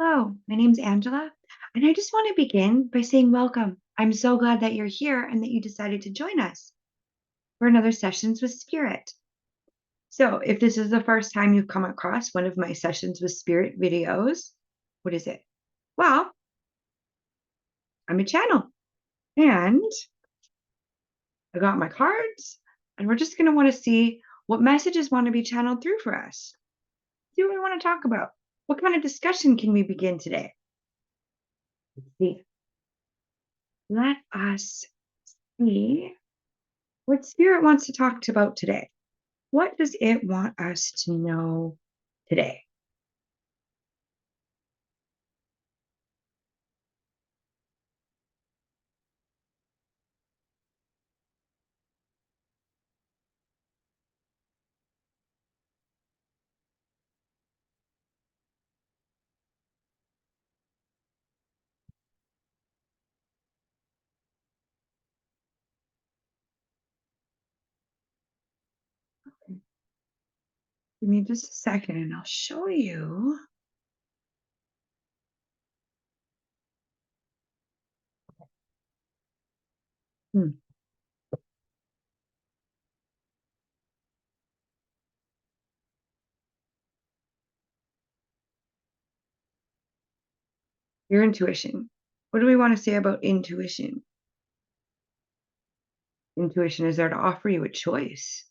Hello, my name's Angela, and I just want to begin by saying welcome. I'm so glad that you're here and that you decided to join us for another Sessions with Spirit. So, if this is the first time you've come across one of my Sessions with Spirit videos, what is it? Well, I'm a channel, and I got my cards, and we're just going to want to see what messages want to be channeled through for us. See what we want to talk about. What kind of discussion can we begin today? Let's see. Let us see what Spirit wants to talk about today. What does it want us to know today? Give me just a second and I'll show you. Hmm. Your intuition. What do we want to say about intuition? Intuition is there to offer you a choice.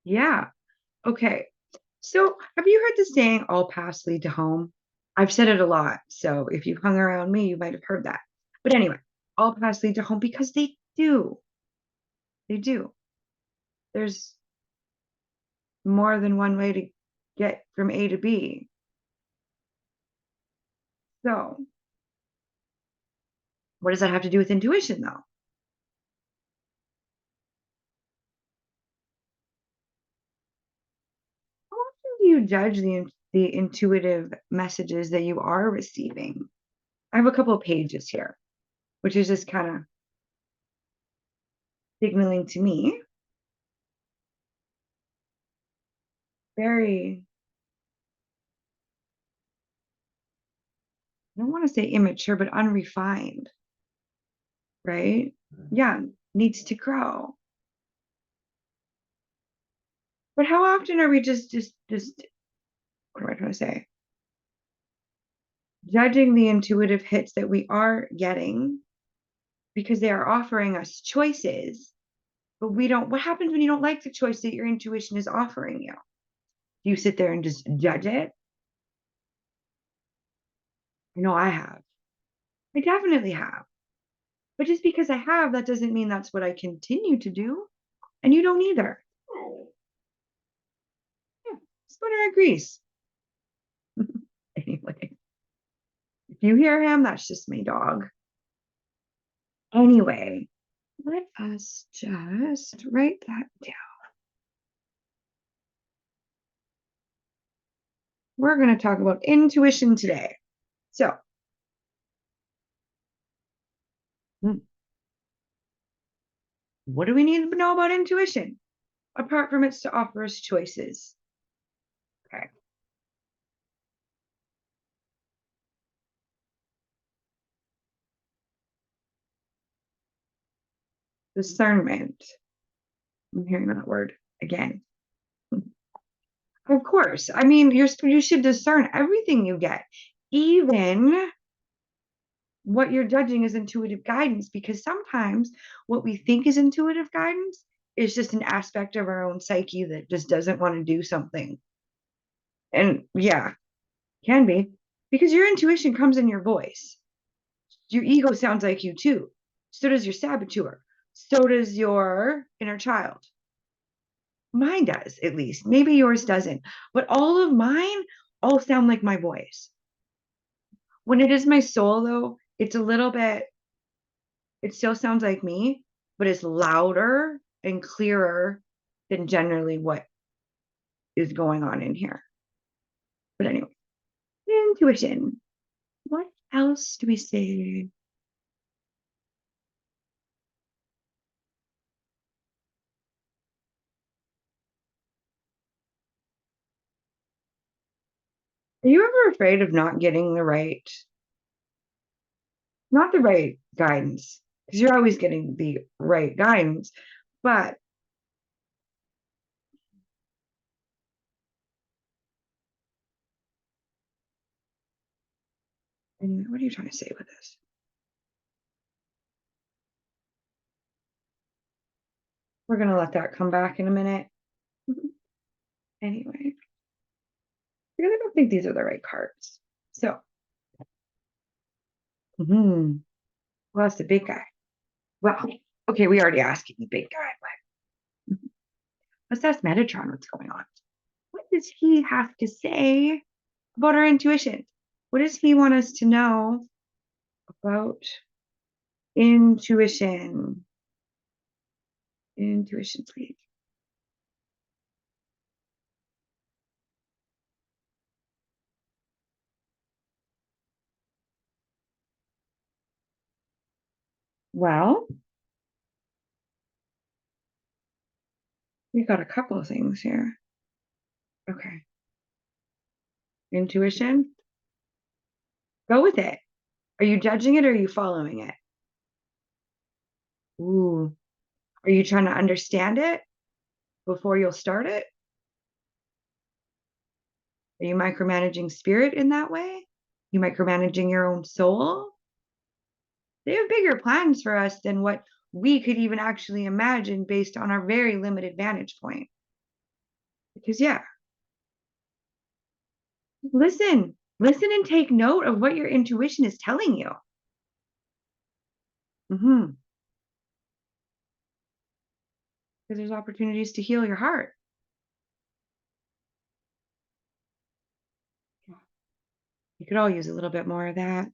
Yeah. Okay. So, have you heard the saying, all paths lead to home? I've said it a lot. So, if you've hung around me, you might have heard that. But anyway, all paths lead to home because they do. They do. There's more than one way to get from A to B. So, what does that have to do with intuition, though? How often do you judge the intuitive messages that you are receiving? I have a couple of pages here, which is just kind of signaling to me very, I don't want to say immature, but unrefined, right? Yeah, needs to grow. But how often are we just what am I trying to say? Judging the intuitive hits that we are getting because they are offering us choices, but we don't. What happens when you don't like the choice that your intuition is offering you? Do you sit there and just judge it? I know I have. I definitely have. But just because I have, that doesn't mean that's what I continue to do. And you don't either. Yeah, Splinter agrees. Anyway, if you hear him, that's just my dog. Anyway, let us just write that down. We're going to talk about intuition today. So, what do we need to know about intuition? Apart from it's to offer us choices. Okay. Discernment. I'm hearing that word again. Of course. I mean, you should discern everything you get, even what you're judging as intuitive guidance, because sometimes what we think is intuitive guidance is just an aspect of our own psyche that just doesn't want to do something. And yeah, can be because your intuition comes in your voice. Your ego sounds like you too. So does your saboteur. So does your inner child. Mine does, at least. Maybe yours doesn't. But all of mine all sound like my voice. When it is my soul, though, it's a little bit, it still sounds like me, but it's louder and clearer than generally what is going on in here. But anyway, intuition. What else do we say? Are you ever afraid of not getting not the right guidance? Because you're always getting the right guidance, but what are you trying to say with this? We're going to let that come back in a minute. Anyway, I really don't think these are the right cards. So, well, that's the big guy. Well, okay, we already asked the big guy, but let's ask Metatron what's going on. What does he have to say about our intuition? What does he want us to know about intuition? Intuition, please. Well, we got a couple of things here. Okay. Intuition, go with it. Are you judging it or are you following it? Ooh. Are you trying to understand it before you'll start it? Are you micromanaging spirit in that way? You micromanaging your own soul? They have bigger plans for us than what we could even actually imagine based on our very limited vantage point. Because, yeah, listen and take note of what your intuition is telling you. Because there's opportunities to heal your heart. You could all use a little bit more of that.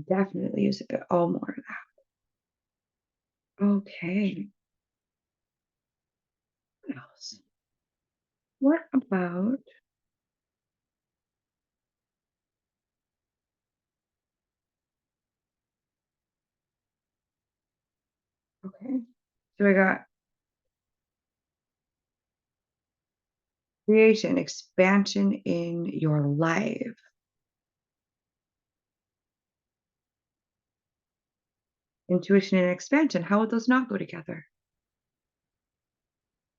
Definitely use a bit all more of that. Okay. What else? What about okay? So I got creation, expansion in your life. Intuition and expansion. How would those not go together?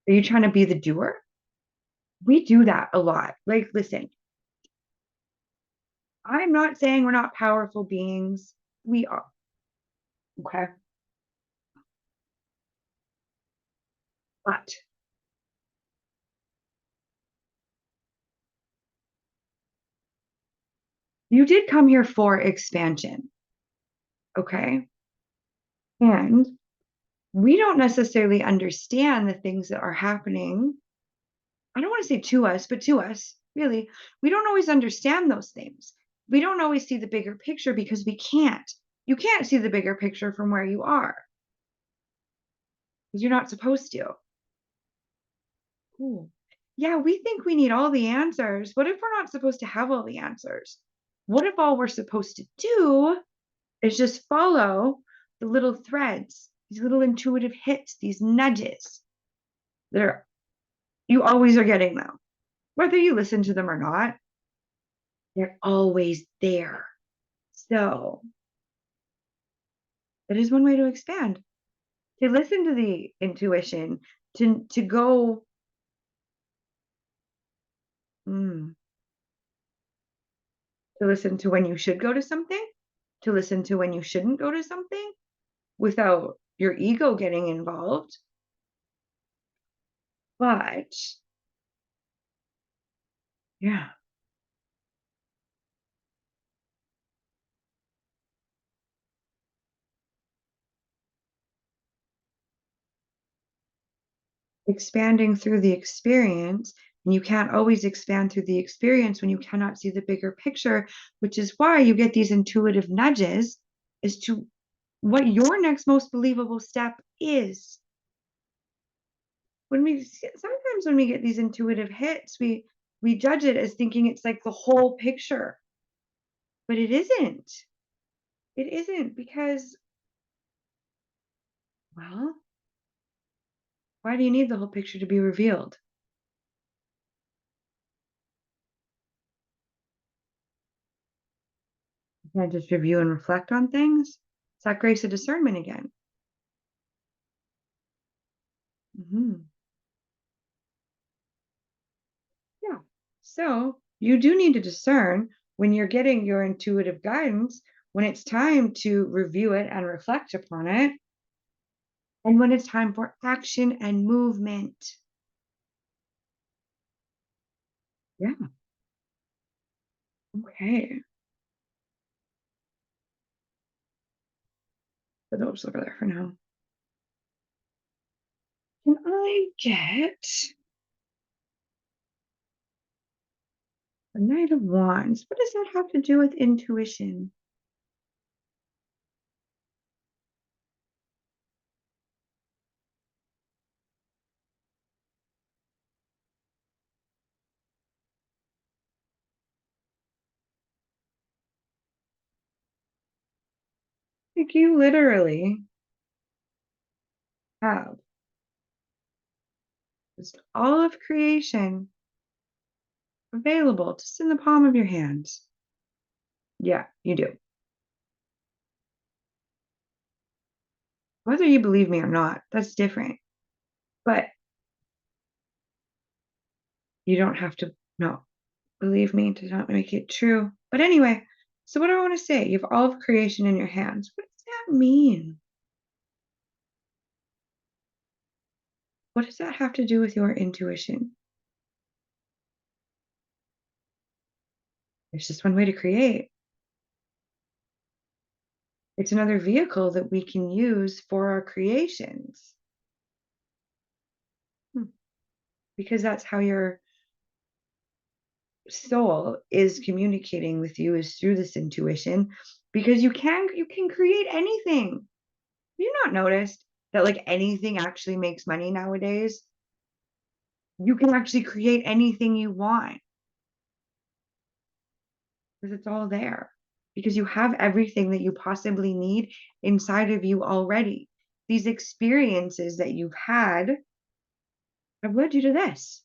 Are you trying to be the doer? We do that a lot. Like, listen, I'm not saying we're not powerful beings. We are. Okay. But you did come here for expansion. Okay. And we don't necessarily understand the things that are happening. I don't want to say to us, but to us, really. We don't always understand those things. We don't always see the bigger picture because we can't. You can't see the bigger picture from where you are because you're not supposed to. Ooh. Yeah, we think we need all the answers. What if we're not supposed to have all the answers? What if all we're supposed to do is just follow the little threads, these little intuitive hits, these nudges that are you always are getting them. Whether you listen to them or not, they're always there. So that is one way to expand. To listen to the intuition, to go mm, to listen to when you should go to something, to listen to when you shouldn't go to something without your ego getting involved. But yeah, expanding through the experience. And you can't always expand through the experience when you cannot see the bigger picture, which is why you get these intuitive nudges as to what your next most believable step is. Sometimes when we get these intuitive hits, we judge it as thinking it's like the whole picture, but it isn't. It isn't because, well, why do you need the whole picture to be revealed? can't just review and reflect on things. It's that grace of discernment again. Hmm. Yeah. So you do need to discern when you're getting your intuitive guidance, when it's time to review it and reflect upon it, and when it's time for action and movement. Yeah. Okay. So those over there for now. Can I get a Knight of Wands? What does that have to do with intuition? Like you literally have just all of creation available just in the palm of your hands. Yeah, you do. Whether you believe me or not, that's different. But you don't have to no, believe me to not make it true. But anyway, so what do I want to say? You have all of creation in your hands. What does that mean? What does that have to do with your intuition? There's just one way to create. It's another vehicle that we can use for our creations. Hmm. Because that's how your soul is communicating with you is through this intuition because you can create anything. Have you not noticed that like anything actually makes money nowadays? You can actually create anything you want because it's all there. Because you have everything that you possibly need inside of you already. These experiences that you've had have led you to this.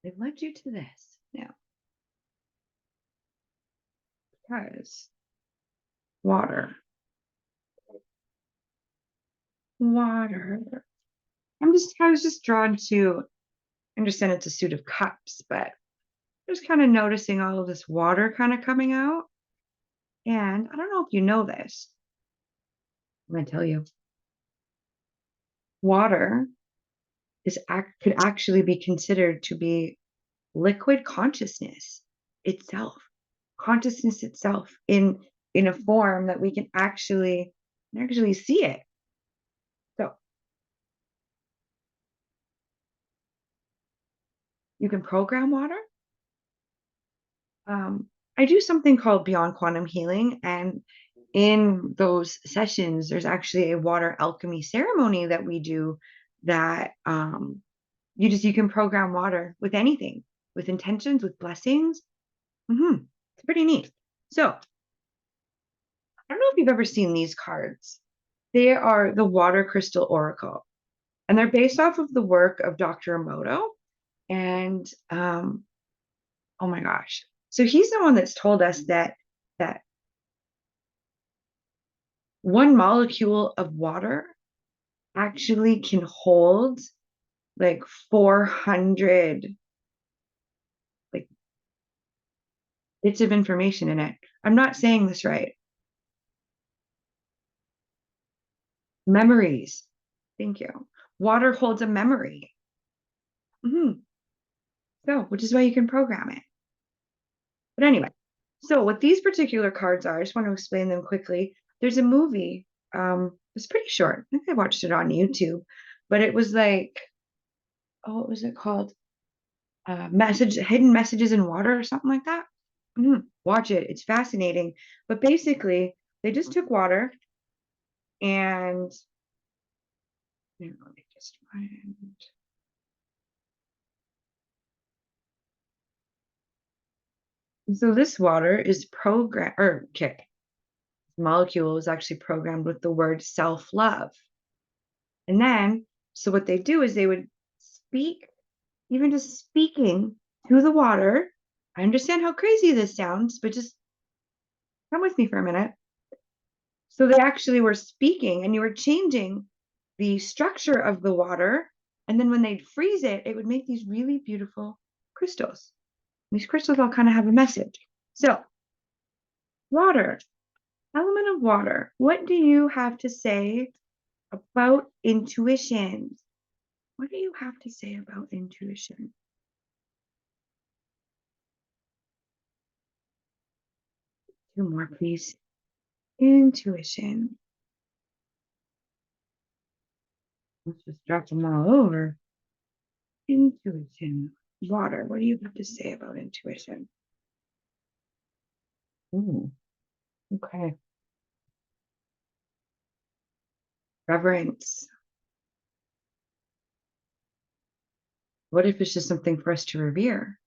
They've led you to this now because water, water. I was just drawn to I understand it's a suit of cups, but just kind of noticing all of this water kind of coming out. And I don't know if you know this. I'm going to tell you. Water could actually be considered to be liquid consciousness itself, consciousness itself in a form that we can actually see it. So you can program water. I do something called Beyond Quantum Healing, and in those sessions, there's actually a water alchemy ceremony that we do that you can program water with anything, with intentions, with blessings. It's pretty neat. So I don't know if you've ever seen these cards. They are the Water Crystal Oracle, and they're based off of the work of Dr. Emoto. And oh my gosh, so he's the one that's told us that one molecule of water actually can hold like 400 like bits of information in it. I'm not saying this right. Memories. Thank you. Water holds a memory. Hmm. So, which is why you can program it. But anyway, so what these particular cards are, I just want to explain them quickly. There's a movie. It's pretty short. I think I watched it on YouTube, but it was like, oh, what was it called? Hidden messages in water or something like that. Watch it. It's fascinating. But basically, they just took water and let me just find. So this water is programmed, or okay, molecule is actually programmed with the word self-love. And then, so what they do is they would speak, even just speaking to the water. I understand how crazy this sounds, but just Come with me for a minute. So they actually were speaking, and you were changing the structure of the water. And then when they'd freeze it, it would make these really beautiful crystals. These crystals all kind of have a message. So, water, element of water. What do you have to say about intuition? What do you have to say about intuition? Two more, please. Intuition. Let's just drop them all over. Intuition. Water. What do you have to say about intuition? Ooh, okay. Reverence. What if it's just something for us to revere?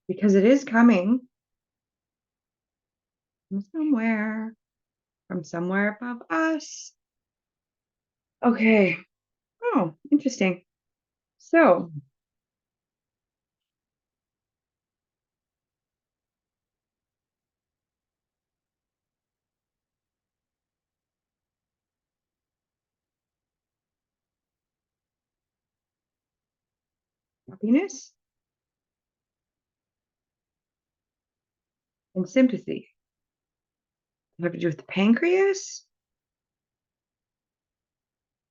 Because it is coming from somewhere above us. Okay. Oh, interesting. So, happiness and sympathy have to do with the pancreas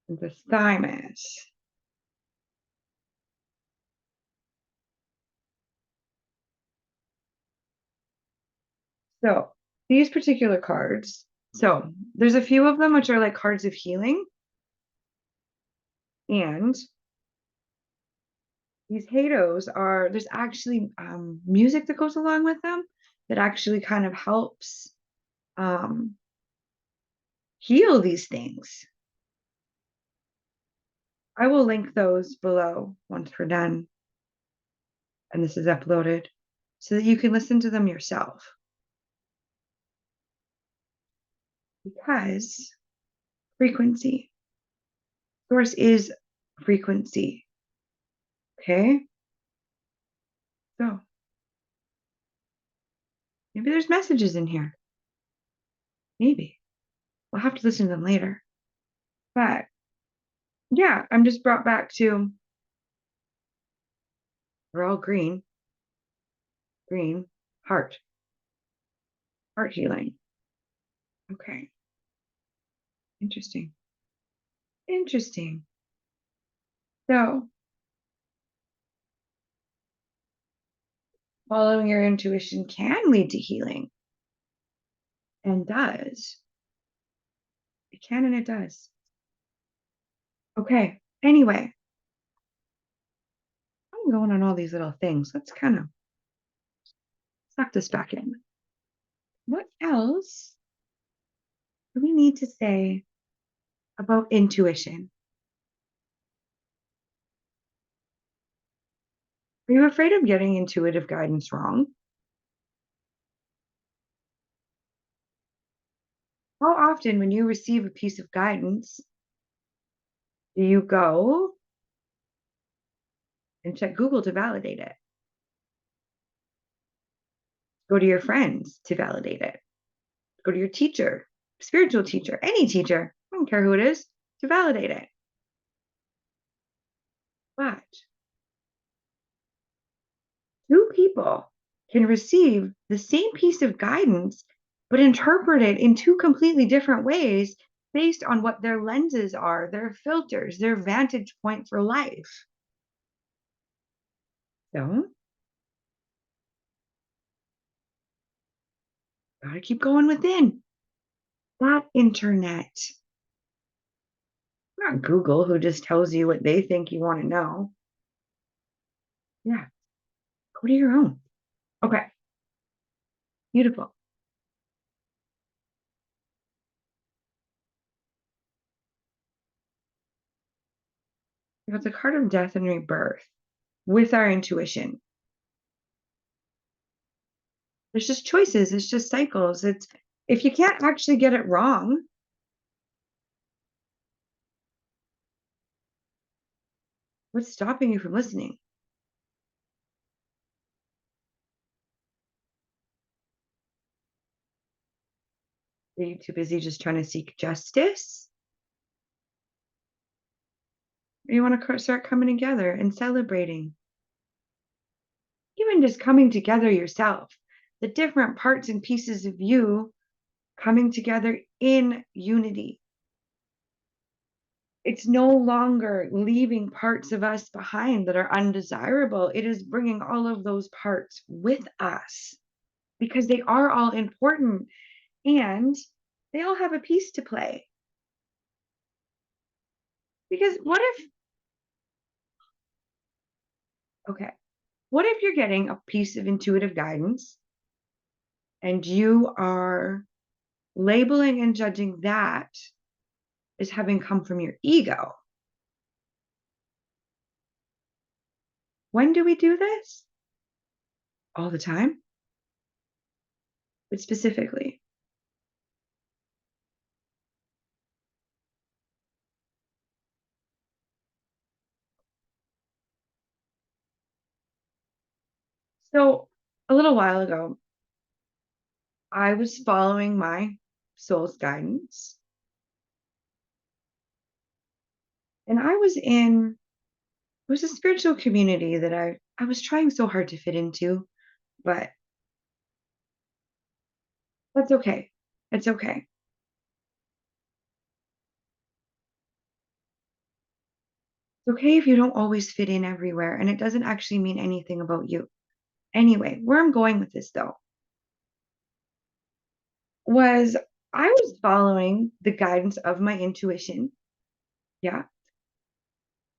and the thymus. So, these particular cards, so there's a few of them which are like cards of healing. And these hados are, there's actually music that goes along with them that actually kind of helps heal these things. I will link those below once we're done and this is uploaded so that you can listen to them yourself. Because frequency, source is frequency. Okay? So maybe there's messages in here. Maybe. We'll have to listen to them later. But yeah, I'm just brought back to we're all green. Green. Heart. Heart healing. Okay. Interesting. Interesting. So following your intuition can lead to healing. And does. It can and it does. Okay. Anyway, I'm going on all these little things. Let's kind of suck this back in. What else do we need to say about intuition? Are you afraid of getting intuitive guidance wrong? How often, when you receive a piece of guidance, do you go and check Google to validate it? Go to your friends to validate it. Go to your teacher, spiritual teacher, any teacher, I don't care who it is, to validate it. But two people can receive the same piece of guidance, but interpret it in two completely different ways based on what their lenses are, their filters, their vantage point for life. So, gotta keep going within that internet. Not Google, who just tells you what they think you want to know. Yeah, go to your own. Okay, beautiful. It's a card of death and rebirth with our intuition. There's just choices, it's just cycles. It's if you can't actually get it wrong, what's stopping you from listening? Are you too busy just trying to seek justice? Or you want to start coming together and celebrating? Even just coming together yourself, the different parts and pieces of you coming together in unity. It's no longer leaving parts of us behind that are undesirable. It is bringing all of those parts with us because they are all important and they all have a piece to play. Because okay, what if you're getting a piece of intuitive guidance and you are labeling and judging that as having come from your ego? When do we do this? All the time, but specifically. So, a little while ago, I was following my soul's guidance, and it was a spiritual community that I was trying so hard to fit into, but that's okay. It's okay. It's okay if you don't always fit in everywhere, and it doesn't actually mean anything about you. Anyway, where I'm going with this though was I was following the guidance of my intuition. Yeah.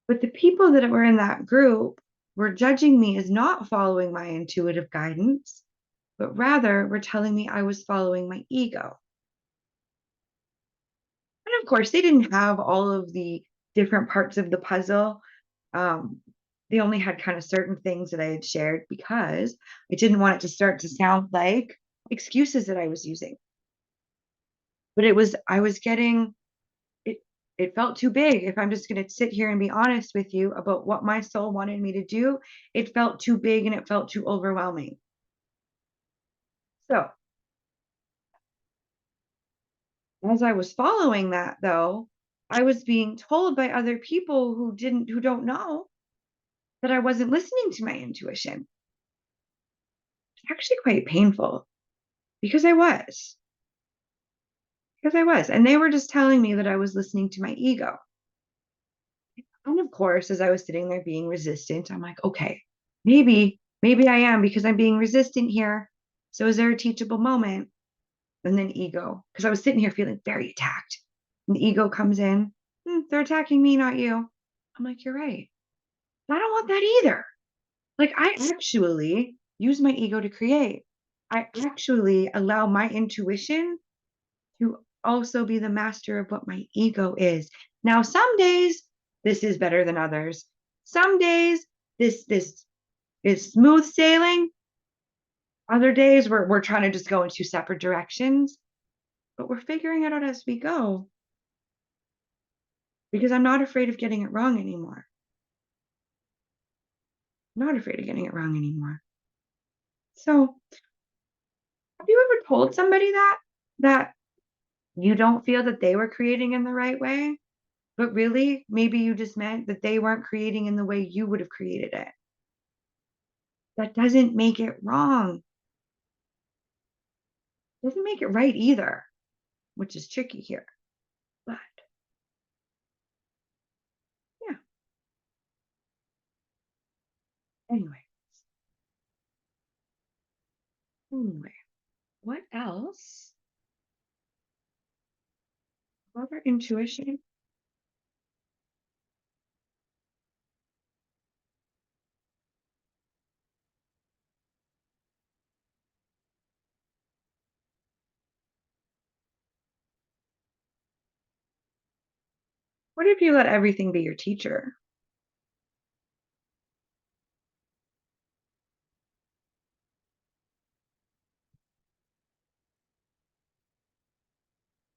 But the people that were in that group were judging me as not following my intuitive guidance, but rather were telling me I was following my ego. And of course, they didn't have all of the different parts of the puzzle. Um, they only had kind of certain things that I had shared because I didn't want it to start to sound like excuses that I was using. But I was getting it, it felt too big. If I'm just going to sit here and be honest with you about what my soul wanted me to do, it felt too big and it felt too overwhelming. So, as I was following that though, I was being told by other people who don't know that I wasn't listening to my intuition. It's actually quite painful because I was. Because I was. And they were just telling me that I was listening to my ego. And of course, as I was sitting there being resistant, I'm like, okay, maybe I am because I'm being resistant here. So is there a teachable moment? And then ego, because I was sitting here feeling very attacked. And the ego comes in, they're attacking me, not you. I'm like, you're right. I don't want that either. Like, I actually use my ego to create. I actually allow my intuition to also be the master of what my ego is. Now, some days this is better than others. Some days this is smooth sailing. Other days we're trying to just go in two separate directions, but we're figuring it out as we go because I'm not afraid of getting it wrong anymore. I'm not afraid of getting it wrong anymore. So, have you ever told somebody that you don't feel that they were creating in the right way? But really, maybe you just meant that they weren't creating in the way you would have created it. That doesn't make it wrong. Doesn't make it right either, which is tricky here. But yeah, anyway, anyway, what else? What about intuition? What if you let everything be your teacher?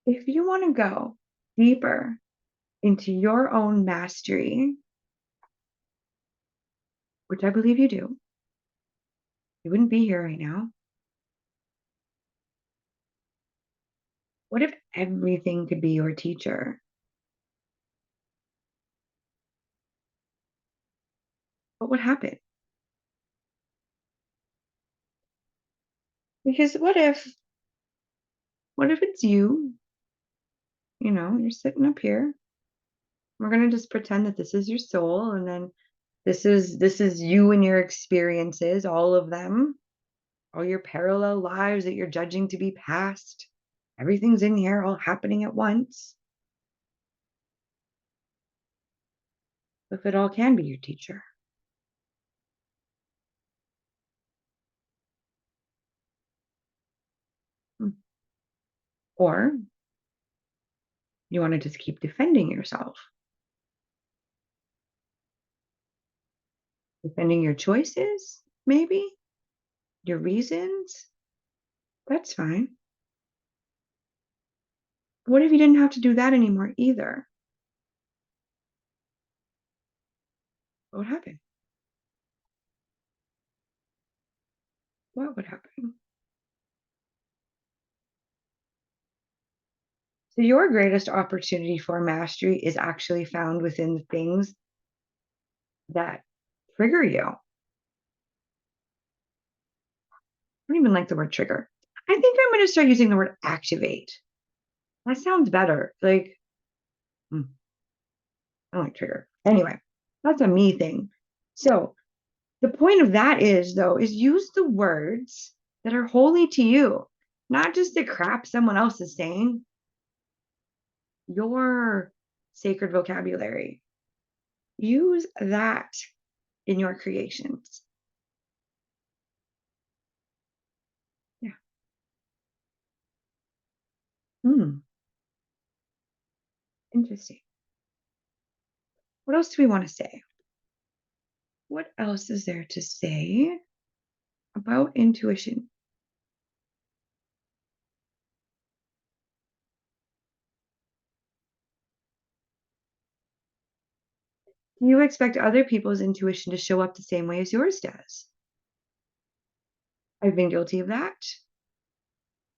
If you want to go deeper into your own mastery, which I believe you do, you wouldn't be here right now. What if everything could be your teacher? What would happen? Because what if it's you, you're sitting up here. We're going to just pretend that this is your soul, and then this is you and your experiences, all of them, all your parallel lives that you're judging to be past. Everything's in here all happening at once. If it all can be your teacher. Hmm. Or you want to just keep defending yourself, defending your choices, maybe your reasons. That's fine. What if you didn't have to do that anymore either? What would happen? What would happen? So your greatest opportunity for mastery is actually found within the things that trigger you. I don't even like the word trigger. I think I'm going to start using the word activate. That sounds better. Like, I don't like trigger. Anyway, that's a me thing. So the point of that is, though, is use the words that are holy to you, not just the crap someone else is saying. Your sacred vocabulary. Use that in your creations. Yeah. Interesting. What else do we want to say? What else is there to say about intuition? Do you expect other people's intuition to show up the same way as yours does? I've been guilty of that.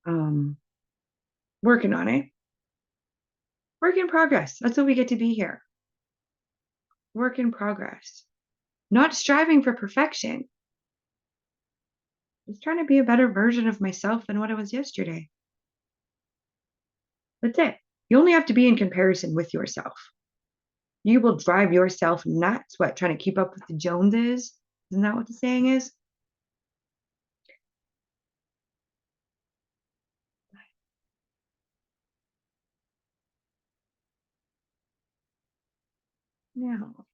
Um, Working on it. Work in progress. That's what we get to be here. Work in progress. Not striving for perfection. Just trying to be a better version of myself than what I was yesterday. That's it. You only have to be in comparison with yourself. You will drive yourself nuts. What, trying to keep up with the Joneses? Isn't that what the saying is? No.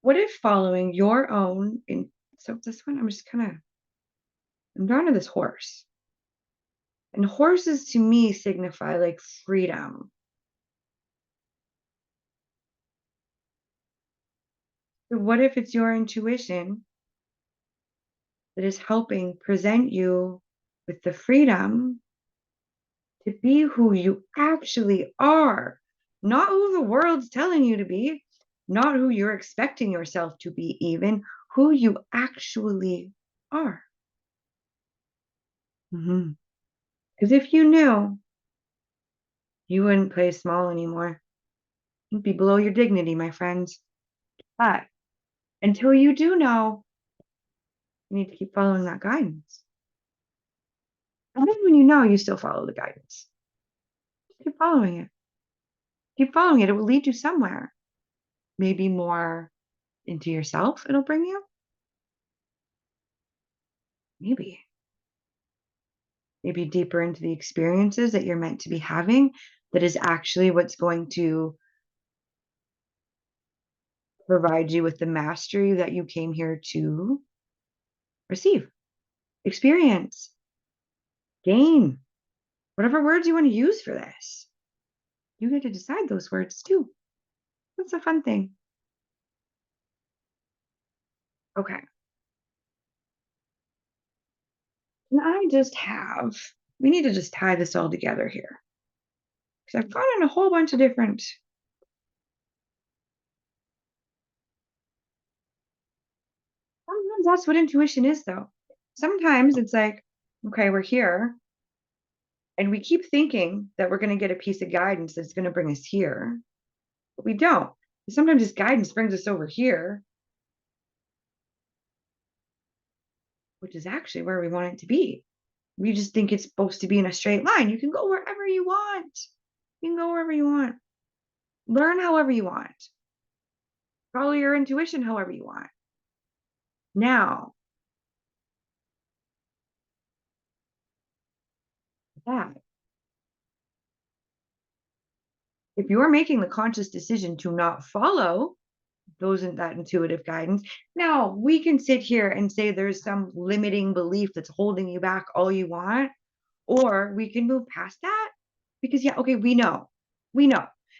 What if following your own so this one I'm drawn to this horse. And horses to me signify like freedom. So what if it's your intuition that is helping present you with the freedom to be who you actually are, not who the world's telling you to be, not who you're expecting yourself to be, even who you actually are. Because if you knew, you wouldn't play small anymore. You'd be below your dignity, my friends. But until you do know, you need to keep following that guidance. And then when you know, you still follow the guidance. Just keep following it. Keep following it. It will lead you somewhere. Maybe more into yourself, it'll bring you. Maybe. Maybe deeper into the experiences that you're meant to be having, that is actually what's going to provide you with the mastery that you came here to receive, experience, gain, whatever words you want to use for this. You get to decide those words too. That's a fun thing. Okay. Can I just we need to just tie this all together here. Because I've gone in a whole bunch of different that's what intuition is, though. Sometimes it's like, okay, we're here and we keep thinking that we're going to get a piece of guidance that's going to bring us here, but we don't. Sometimes this guidance brings us over here, which is actually where we want it to be. We just think it's supposed to be in a straight line. You can go wherever you want. You can go wherever you want. Learn however you want. Follow your intuition however you want. Now, that if you're making the conscious decision to not follow that intuitive guidance, now we can sit here and say there's some limiting belief that's holding you back all you want, or we can move past that because, yeah, okay, we know.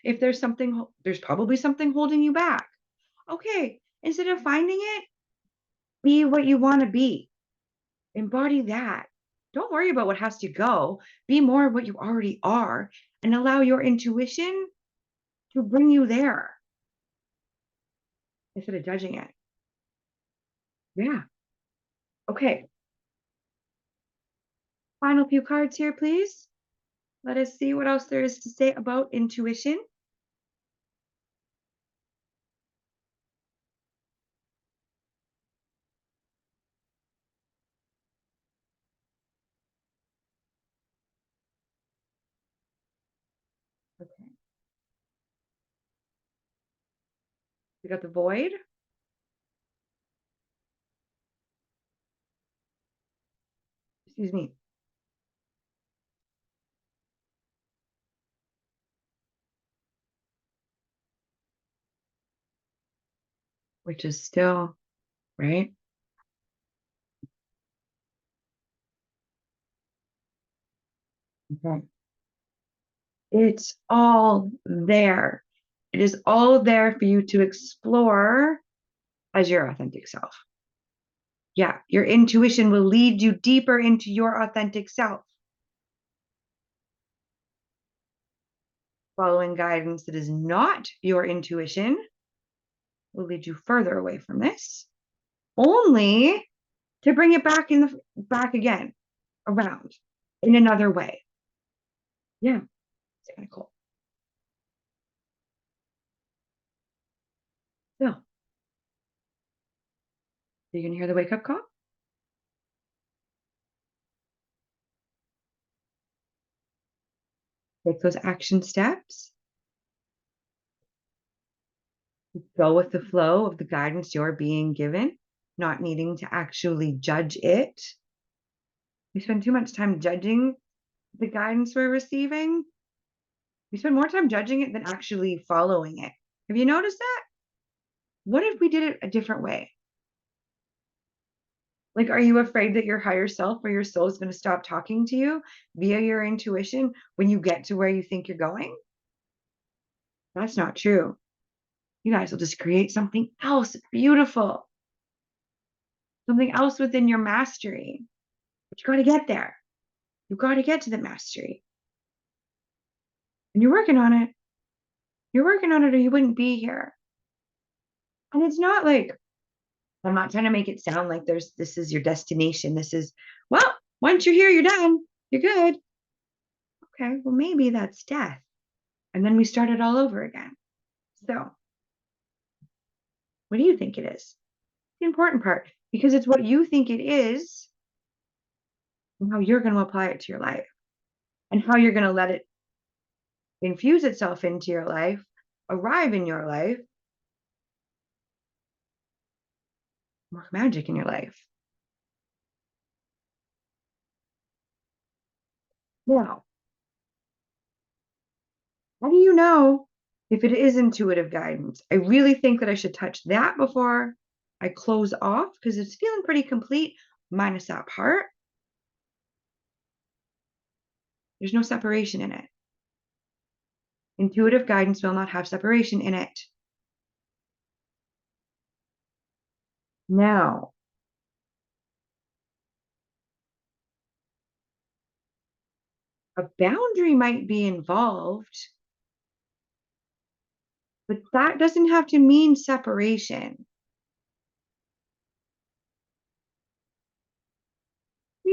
If there's something, there's probably something holding you back. Okay, instead of finding it, be what you want to be. Embody that. Don't worry about what has to go. Be more of what you already are and allow your intuition to bring you there instead of judging it. Yeah. Okay. Final few cards here, please. Let us see what else there is to say about intuition. Okay. We got the void. Excuse me. Which is still, right? Okay. It's all there. It is all there for you to explore as your authentic self. Yeah, your intuition will lead you deeper into your authentic self. Following guidance that is not your intuition will lead you further away from this, only to bring it back again, around in another way. Yeah, it's kind of cool. So, you can hear the wake up call. Take those action steps. Go with the flow of the guidance you're being given, not needing to actually judge it. We spend too much time judging the guidance we're receiving. We spend more time judging it than actually following it. Have you noticed that? What if we did it a different way? Like, are you afraid that your higher self or your soul is going to stop talking to you via your intuition when you get to where you think you're going? That's not true. You guys will just create something else beautiful, something else within your mastery. But you got to get there. You got to get to the mastery. And you're working on it. You're working on it or you wouldn't be here. And it's not like, I'm not trying to make it sound like this is your destination. This is, well, once you're here, you're done. You're good. Okay, well, maybe that's death. And then we start it all over again. So, what do you think it is? The important part, because it's what you think it is and how you're going to apply it to your life and how you're going to let it infuse itself into your life, arrive in your life, work magic in your life. Now, how do you know if it is intuitive guidance? I really think that I should touch that before I close off because it's feeling pretty complete, minus that part. There's no separation in it. Intuitive guidance will not have separation in it. Now, a boundary might be involved, but that doesn't have to mean separation.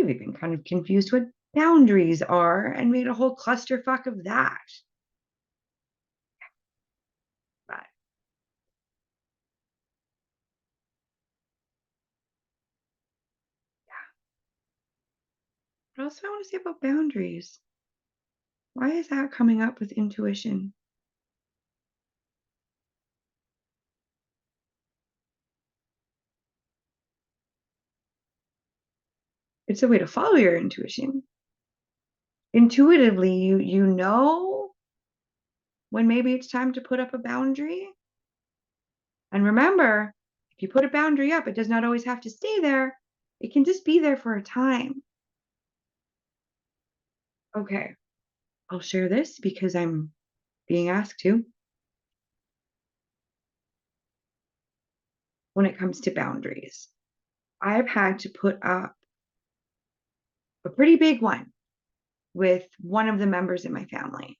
You've even kind of confused what boundaries are and made a whole clusterfuck of that. But what else do I want to say about boundaries? Why is that coming up with intuition? It's a way to follow your intuition. Intuitively, you know when maybe it's time to put up a boundary. And remember, if you put a boundary up, it does not always have to stay there. It can just be there for a time. Okay, I'll share this because I'm being asked to. When it comes to boundaries, I've had to put up a pretty big one with one of the members in my family.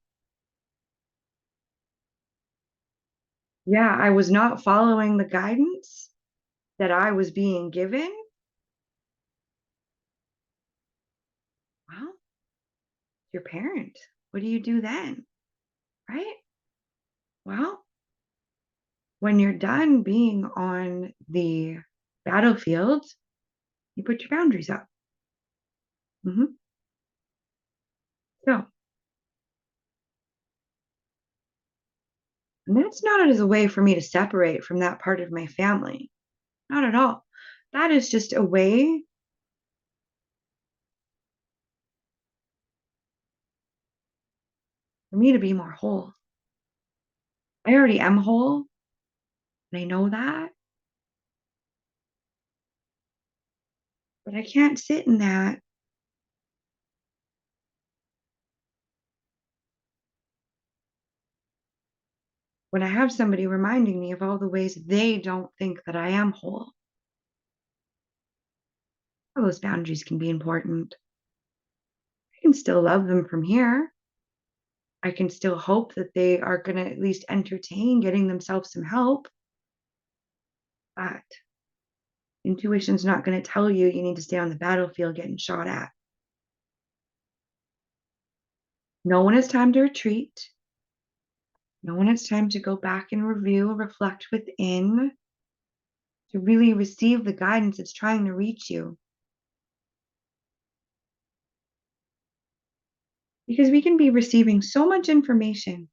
Yeah, I was not following the guidance that I was being given. Well, your parent, what do you do then? Right? Well, when you're done being on the battlefield, you put your boundaries up. Hmm. So, and that's not as a way for me to separate from that part of my family. Not at all. That is just a way for me to be more whole. I already am whole, and I know that, but I can't sit in that when I have somebody reminding me of all the ways they don't think that I am whole. All those boundaries can be important. I can still love them from here. I can still hope that they are going to at least entertain getting themselves some help. But intuition's not going to tell you you need to stay on the battlefield getting shot at. No one has time to retreat. No one has time to go back and review, reflect within, to really receive the guidance that's trying to reach you. Because we can be receiving so much information.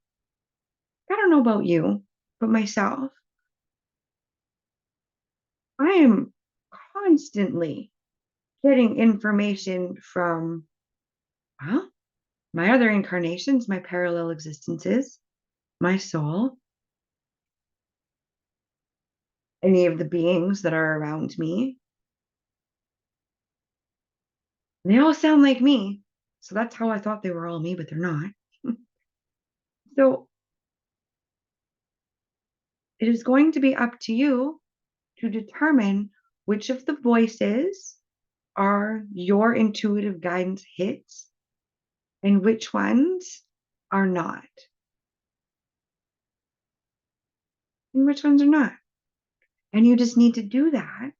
I don't know about you, but myself, I am constantly getting information from, well, my other incarnations, my parallel existences, my soul, any of the beings that are around me. They all sound like me. So that's how I thought they were all me, but they're not. So it is going to be up to you to determine which of the voices are your intuitive guidance hits and which ones are not, and which ones are not. And you just need to do that.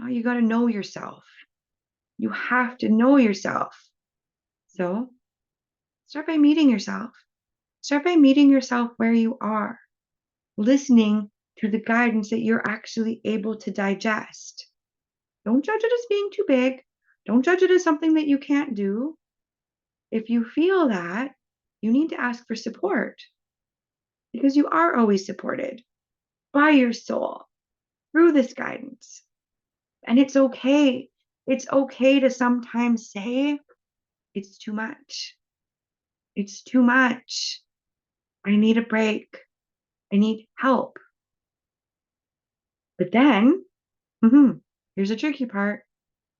Oh, you got to know yourself. You have to know yourself. So start by meeting yourself. Start by meeting yourself where you are, listening to the guidance that you're actually able to digest. Don't judge it as being too big. Don't judge it as something that you can't do. If you feel that, you need to ask for support because you are always supported by your soul through this guidance. And it's okay. It's okay to sometimes say, it's too much. It's too much. I need a break. I need help. But then, here's the tricky part.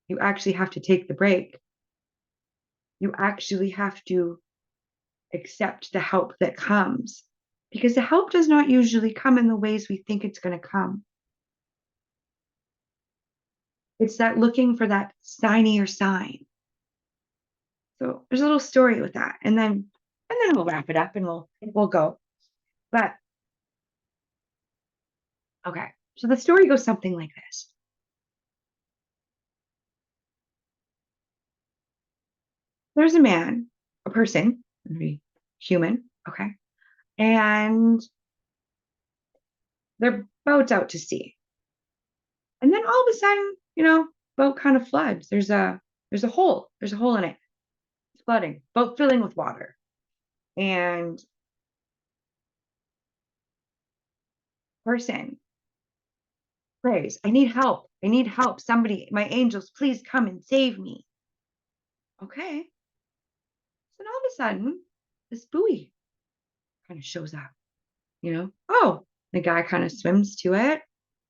You actually have to take the break. You actually have to accept the help that comes because the help does not usually come in the ways we think it's going to come. It's that looking for that signier sign. So there's a little story with that, and then we'll wrap it up and we'll go. But okay, so the story goes something like this. there's a man, a person, maybe human, okay, and their boat's out to sea. And then all of a sudden, boat kind of floods. There's a hole. There's a hole in it. It's flooding. Boat filling with water. And person prays, I need help. I need help. Somebody, my angels, please come and save me. Okay. So then all of a sudden, this buoy kind of shows up, Oh, the guy kind of swims to it,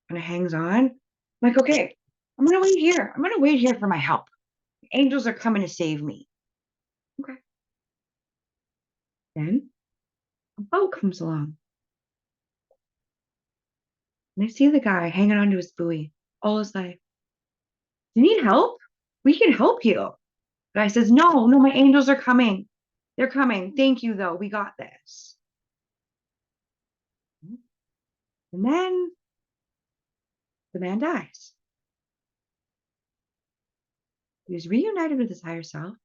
kind of hangs on. I'm like, okay, I'm gonna wait here. I'm gonna wait here for my help. Angels are coming to save me. Okay. Then a boat comes along. And I see the guy hanging onto his buoy all his life. You need help? We can help you. The guy says, no, no, my angels are coming. They're coming. Thank you, though. We got this. And then the man dies. He was reunited with his higher self.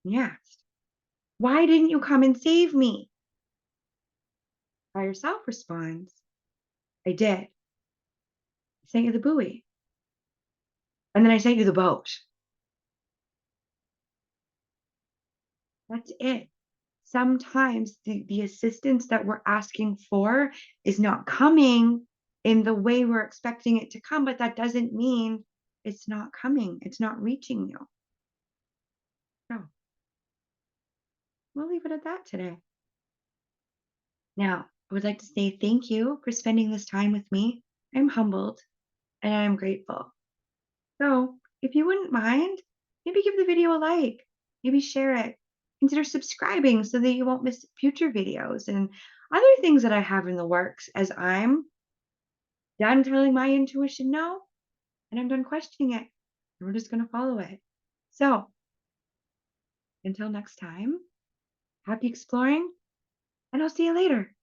And he asked, why didn't you come and save me? Higher self responds, I did. I sent you the buoy. And then I sent you the boat. That's it. Sometimes the assistance that we're asking for is not coming in the way we're expecting it to come, but that doesn't mean it's not coming. It's not reaching you. So we'll leave it at that today. Now, I would like to say thank you for spending this time with me. I'm humbled and I'm grateful. So if you wouldn't mind, maybe give the video a like, maybe share it. Consider subscribing so that you won't miss future videos and other things that I have in the works as I'm done telling my intuition no, and I'm done questioning it. And we're just going to follow it. So until next time, happy exploring, and I'll see you later.